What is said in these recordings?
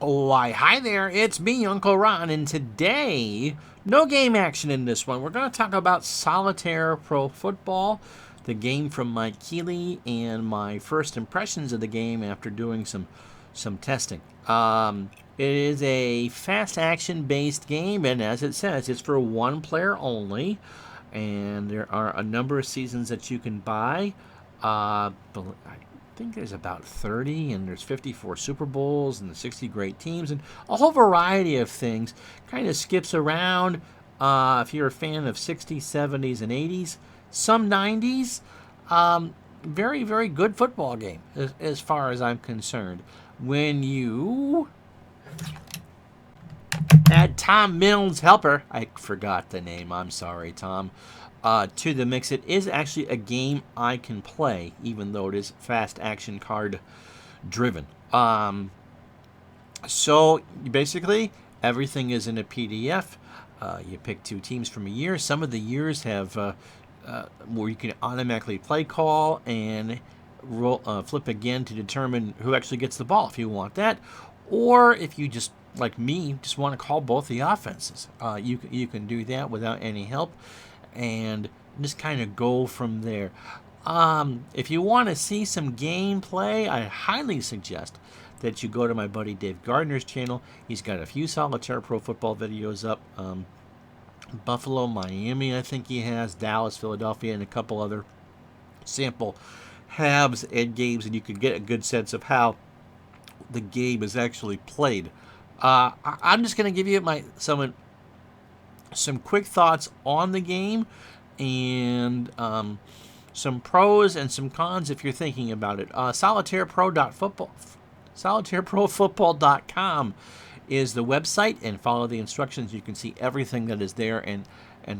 Why, hi there, it's me, Uncle Ron, and today, no game action in this one. We're going to talk about Solitaire Pro Football, the game from Mike Keeley, and my first impressions of the game after doing some testing. It is a fast action based game, and as it says, it's for one player only, and there are a number of seasons that you can buy. I think there's about 30, and there's 54 Super Bowls and 60 great teams and a whole variety of things. Kind of skips around if you're a fan of 60s, 70s, and 80s, some 90s. Very, very good football game as far as I'm concerned. When you add Tom Mills' helper, I forgot the name, I'm sorry, Tom, to the mix, it is actually a game I can play, even though it is fast action card driven. So basically, everything is in a PDF. You pick two teams from a year. Some of the years have where you can automatically play call and flip again to determine who actually gets the ball if you want that. Or if you just, like me, just want to call both the offenses, you can do that without any help and just kind of go from there. If you want to see some gameplay, I highly suggest that you go to my buddy Dave Gardner's channel. He's got a few Solitaire Pro Football videos up. Buffalo, Miami, I think he has, Dallas, Philadelphia, and a couple other sample halves and games, and you can get a good sense of how the game is actually played. I'm just going to give you some quick thoughts on the game and some pros and some cons if you're thinking about it. SolitaireProFootball.com is the website, and follow the instructions. You can see everything that is there and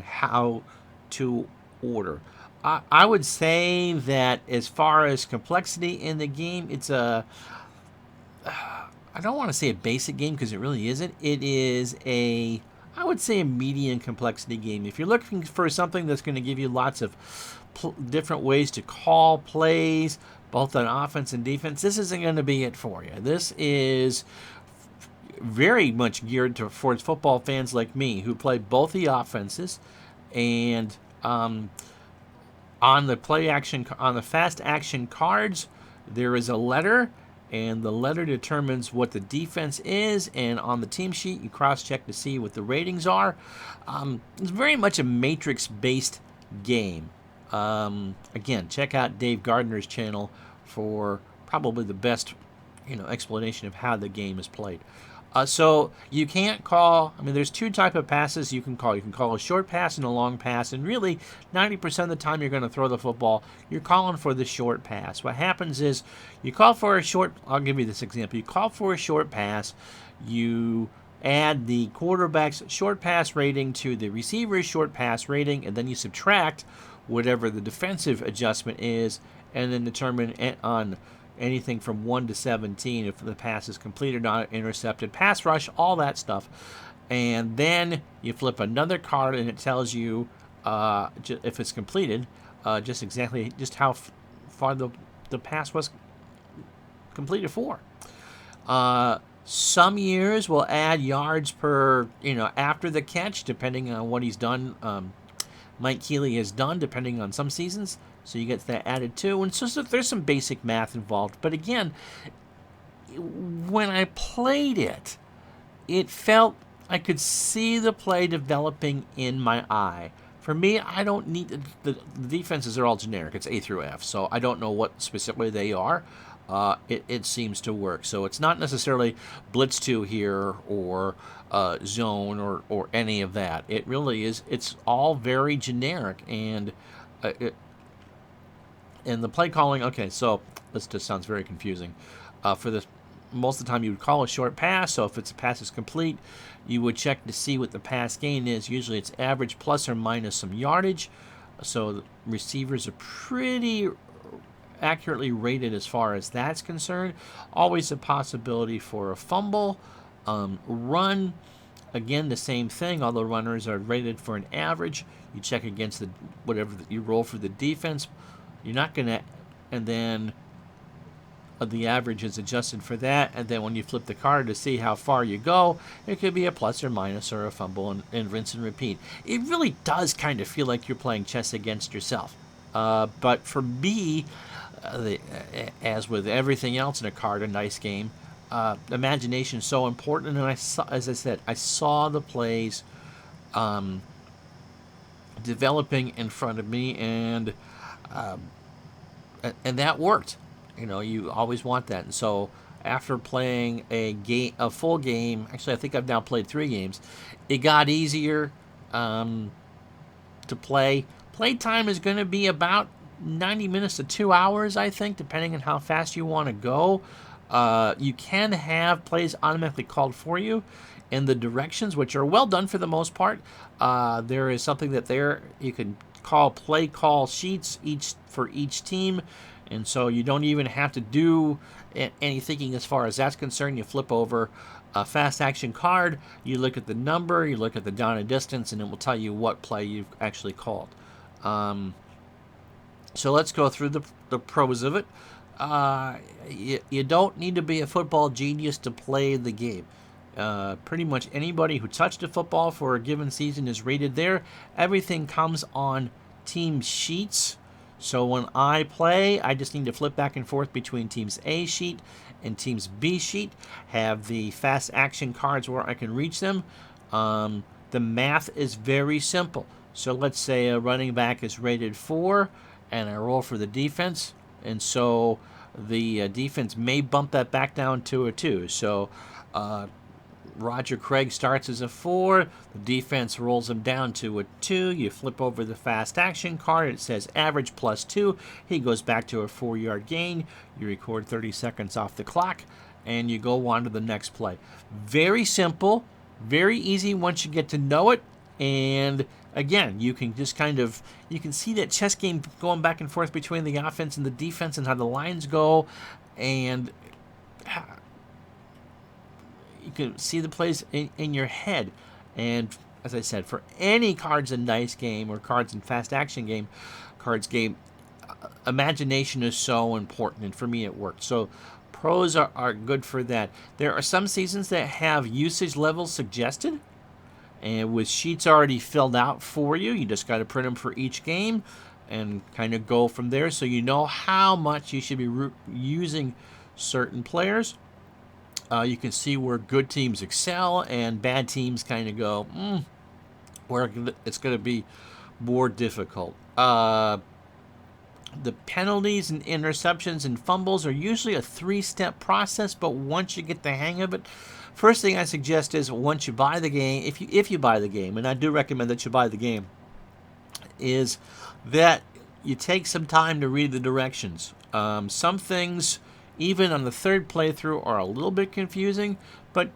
how to order. I would say that as far as complexity in the game, it's I don't want to say a basic game because it really isn't. It is I would say a medium complexity game. If you're looking for something that's going to give you lots of different ways to call plays, both on offense and defense, this isn't going to be it for you. This is very much geared towards football fans like me who play both the offenses, and on the fast action cards, there is a letter, and the letter determines what the defense is, and on the team sheet you cross-check to see what the ratings are. It's very much a matrix-based game. Again, check out Dave Gardner's channel for probably the best explanation of how the game is played. So you can't call, there's two type of passes you can call. You can call a short pass and a long pass, and really 90% of the time you're going to throw the football, you're calling for the short pass. What happens is you call for a short, I'll give you this example. You call for a short pass, you add the quarterback's short pass rating to the receiver's short pass rating, and then you subtract whatever the defensive adjustment is, and then determine on anything from 1 to 17 if the pass is completed, not intercepted, pass rush, all that stuff. And then you flip another card and it tells you if it's completed, just how far the pass was completed for. Some years will add yards per after the catch, depending on what he's done. Mike Keeley has done, depending on some seasons. So you get that added too. And so there's some basic math involved. But again, when I played it, it felt I could see the play developing in my eye. For me, I don't need the defenses are all generic. It's A through F, so I don't know what specifically they are. It seems to work. So it's not necessarily Blitz 2 here or Zone or any of that. It really is. It's all very generic, and the play calling. Okay, so this just sounds very confusing. For this, most of the time you would call a short pass. So if a pass is complete, you would check to see what the pass gain is. Usually it's average plus or minus some yardage. So the receivers are pretty accurately rated as far as that's concerned. Always a possibility for a fumble. Run, again, the same thing. All the runners are rated for an average. You check against whatever you roll for the defense. You're not going to, and then the average is adjusted for that, and then when you flip the card to see how far you go, it could be a plus or minus or a fumble, and rinse and repeat. It really does kind of feel like you're playing chess against yourself. But for me, as with everything else in a card and dice game, imagination is so important. And as I said, I saw the plays developing in front of me, and that worked. You always want that. And so after playing a full game, actually I think I've now played 3 games, it got easier to play. Playtime is going to be about 90 minutes to 2 hours, I think, depending on how fast you want to go. You can have plays automatically called for you in the directions, which are well done for the most part. There is something that you can call play call sheets for each team, and so you don't even have to do any thinking as far as that's concerned. You flip over a fast action card, you look at the number, you look at the down and distance, and it will tell you what play you've actually called. So let's go through the pros of it. You don't need to be a football genius to play the game. Pretty much anybody who touched a football for a given season is rated there. Everything comes on team sheets. So when I play, I just need to flip back and forth between team's A sheet and team's B sheet. Have the fast action cards where I can reach them. The math is very simple. So let's say a running back is rated 4, and I roll for the defense. And so the defense may bump that back down to a 2. So Roger Craig starts as a 4. The defense rolls him down to a 2. You flip over the fast action card. It says average plus 2. He goes back to a 4-yard gain. You record 30 seconds off the clock, and you go on to the next play. Very simple, very easy once you get to know it. And again, you can just you can see that chess game going back and forth between the offense and the defense and how the lines go, and you can see the plays in your head. And as I said, for any cards and dice game or cards and fast action game, imagination is so important, and for me it worked. So pros are good for that. There are some seasons that have usage levels suggested, and with sheets already filled out for you. You just got to print them for each game and kind of go from there, so you know how much you should be using certain players. You can see where good teams excel and bad teams kind of go, where it's going to be more difficult. The penalties and interceptions and fumbles are usually a 3-step process, but once you get the hang of it, first thing I suggest is once you buy the game, if you buy the game, and I do recommend that you buy the game, is that you take some time to read the directions. Some things, even on the 3rd playthrough, are a little bit confusing, but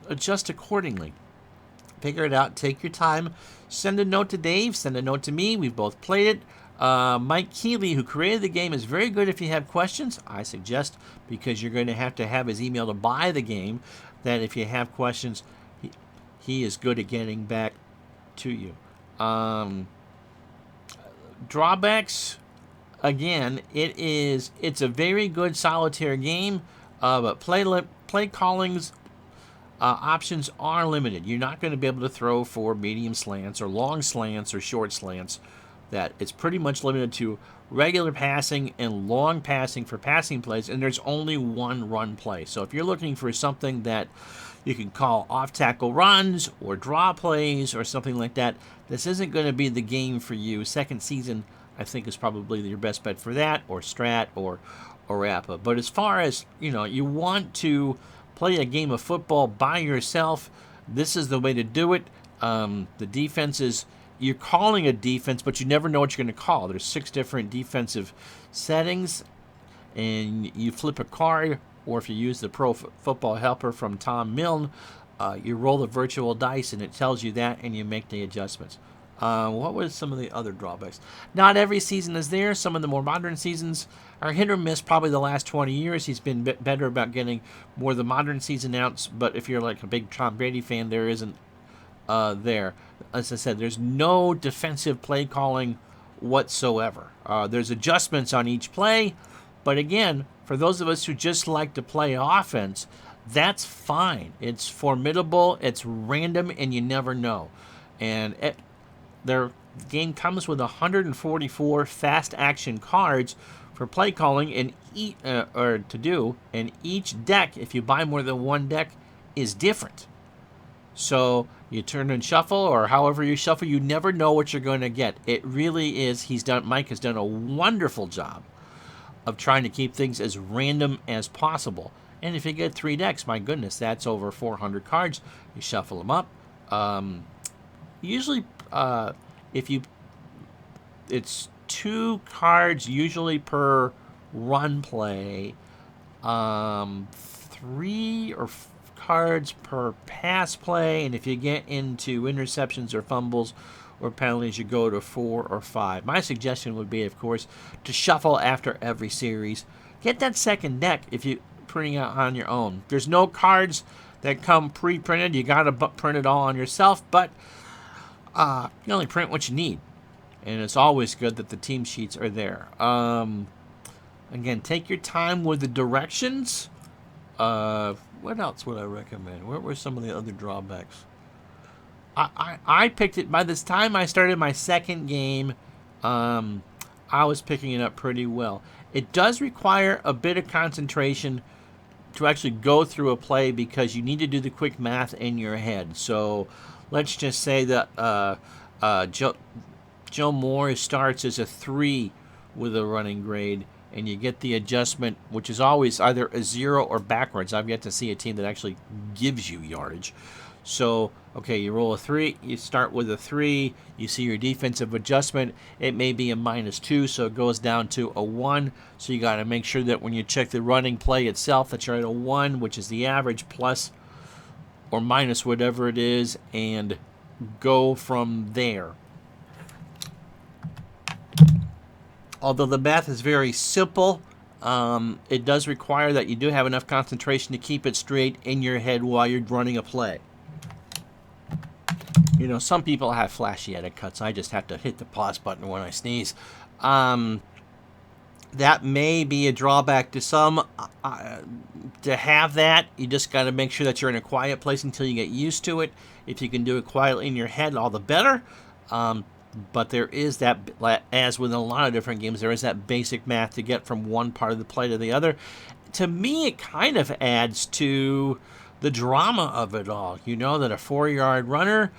adjust accordingly. Figure it out. Take your time. Send a note to Dave. Send a note to me. We've both played it. Mike Keeley, who created the game, is very good if you have questions. I suggest, because you're going to have his email to buy the game, that if you have questions, he is good at getting back to you. Drawbacks, again, it's a very good solitaire game, but play callings options are limited. You're not going to be able to throw for medium slants or long slants or short slants. That it's pretty much limited to regular passing and long passing for passing plays, and there's only one run play. So if you're looking for something that you can call off-tackle runs or draw plays or something like that, this isn't going to be the game for you. Second season, I think, is probably your best bet for that, or Strat, or APA. But as far as, you want to play a game of football by yourself, this is the way to do it. The defenses, you're calling a defense, but you never know what you're going to call. There's 6 different defensive settings, and you flip a card, or if you use the Pro Football Helper from Tom Milne, you roll the virtual dice, and it tells you that, and you make the adjustments. What was some of the other drawbacks? Not every season is there. Some of the more modern seasons are hit or miss. Probably the last 20 years, he's been better about getting more of the modern season outs, but if you're like a big Tom Brady fan, there isn't there. As I said, there's no defensive play calling whatsoever. There's adjustments on each play, but again, For those of us who just like to play offense, that's fine. It's formidable, it's random, and you never know. And their game comes with 144 fast action cards for play calling and and each deck, if you buy more than one deck, is different. So you turn and shuffle, or however you shuffle, you never know what you're going to get. It really is. Mike has done a wonderful job of trying to keep things as random as possible. And if you get 3 decks, my goodness, that's over 400 cards. You shuffle them up. Usually, it's 2 cards usually per run play. 3 or cards per pass play, and if you get into interceptions or fumbles or penalties, you go to 4 or 5. My suggestion would be, of course, to shuffle after every series. Get that second deck if you're printing out on your own. There's no cards that come pre-printed. You got to print it all on yourself, but you only print what you need, and it's always good that the team sheets are there. Again, take your time with the directions. What else would I recommend? What were some of the other drawbacks? I picked it. By this time I started my second game, I was picking it up pretty well. It does require a bit of concentration to actually go through a play because you need to do the quick math in your head. So let's just say that Joe Moore starts as a 3 with a running grade, and you get the adjustment, which is always either a 0 or backwards. I've yet to see a team that actually gives you yardage. So, okay, you roll a 3, you start with a 3, you see your defensive adjustment. It may be a -2, so it goes down to a 1. So you got to make sure that when you check the running play itself, that you're at a 1, which is the average, plus or minus whatever it is, and go from there. Although the math is very simple, it does require that you do have enough concentration to keep it straight in your head while you're running a play. You know, some people have flashy edit cuts. I just have to hit the pause button when I sneeze. That may be a drawback to some. To have that, you just got to make sure that you're in a quiet place until you get used to it. If you can do it quietly in your head, all the better. But there is that, as with a lot of different games, there is that basic math to get from one part of the play to the other. To me, it kind of adds to the drama of it all. You know that a 4-yard runner,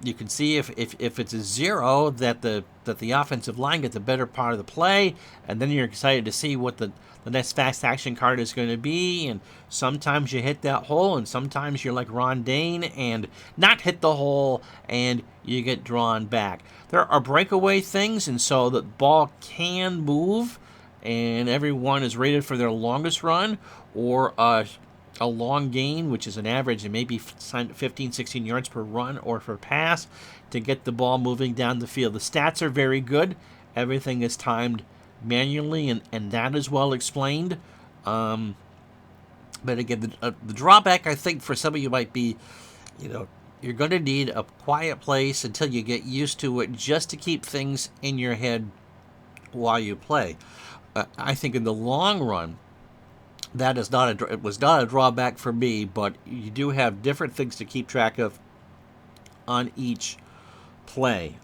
you can see if it's a 0 that the offensive line gets the better part of the play, and then you're excited to see what the next fast action card is going to be. And sometimes you hit that hole, and sometimes you're like Ron Dane and not hit the hole, and you get drawn back. There are breakaway things, and so the ball can move, and everyone is rated for their longest run or a long gain, which is an average of maybe 15, 16 yards per run or per pass to get the ball moving down the field. The stats are very good. Everything is timed manually, and that is well explained. But again, the drawback, I think, for some of you might be, you're going to need a quiet place until you get used to it, just to keep things in your head while you play. I think in the long run, it was not a drawback for me, but you do have different things to keep track of on each play.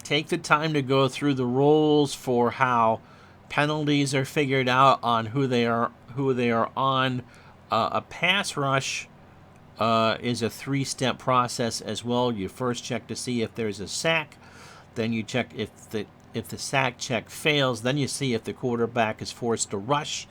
Take the time to go through the rules for how penalties are figured out on who they are on. A pass rush is a 3-step process as well. You first check to see if there's a sack, then you check if the sack check fails, then you see if the quarterback is forced to rush,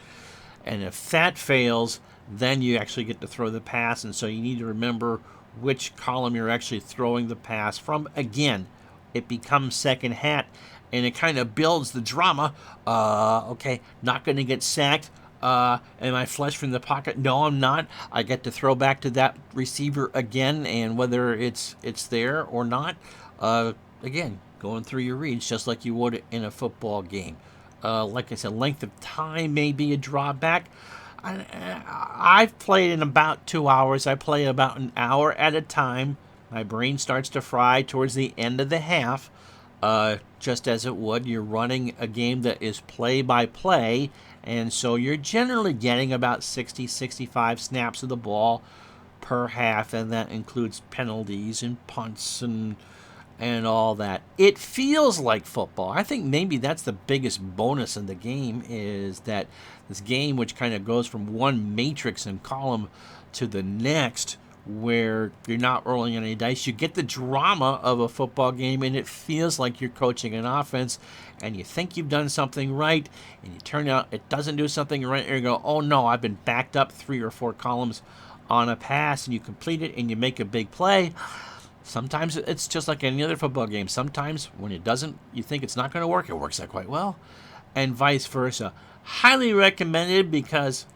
and if that fails, then you actually get to throw the pass. And so you need to remember which column you're actually throwing the pass from. Again, it becomes second hat, and it kind of builds the drama. Okay, not going to get sacked. Am I flush from the pocket? No, I'm not. I get to throw back to that receiver again, and whether it's there or not, again, going through your reads just like you would in a football game. Like I said, length of time may be a drawback. I've played in about 2 hours. I play about an hour at a time. My brain starts to fry towards the end of the half. just as it would. You're running a game that is play by play, and so you're generally getting about 60, 65 snaps of the ball per half, and that includes penalties and punts and all that. It feels like football. I think maybe that's the biggest bonus in the game, is that this game, which kind of goes from one matrix and column to the next, where you're not rolling any dice, you get the drama of a football game, and it feels like you're coaching an offense, and you think you've done something right, and you turn out it doesn't do something right, and you go, oh no, I've been backed up 3 or 4 columns on a pass, and you complete it, and you make a big play. Sometimes it's just like any other football game. Sometimes when it doesn't, you think it's not going to work, it works out quite well, and vice versa. Highly recommended because,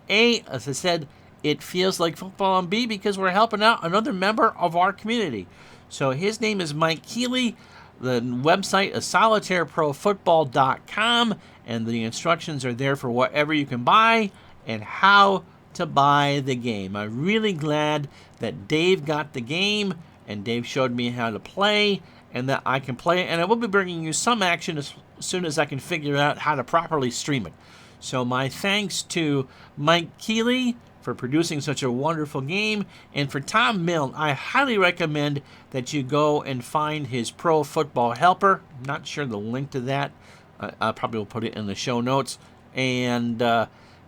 A, as I said, it feels like football, and B, because we're helping out another member of our community. So his name is Mike Keeley. The website is solitaireprofootball.com, and the instructions are there for whatever you can buy and how to buy the game. I'm really glad that Dave got the game, and Dave showed me how to play, and that I can play it, and I will be bringing you some action as soon as I can figure out how to properly stream it. So my thanks to Mike Keeley for producing such a wonderful game, and for Tom Milne. I highly recommend that you go and find his Pro Football Helper. I'm not sure the link to that. I probably will put it in the show notes, and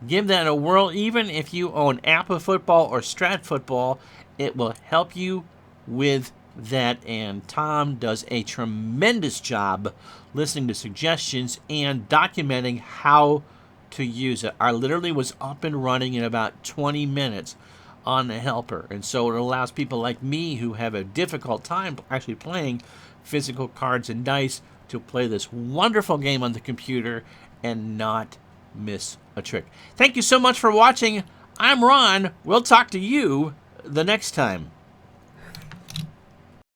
give that a whirl. Even if you own Apple Football or Strat Football, it will help you with that. And Tom does a tremendous job listening to suggestions and documenting how to use it. I literally was up and running in about 20 minutes on the helper. And so it allows people like me who have a difficult time actually playing physical cards and dice to play this wonderful game on the computer and not miss a trick. Thank you so much for watching. I'm Ron. We'll talk to you the next time.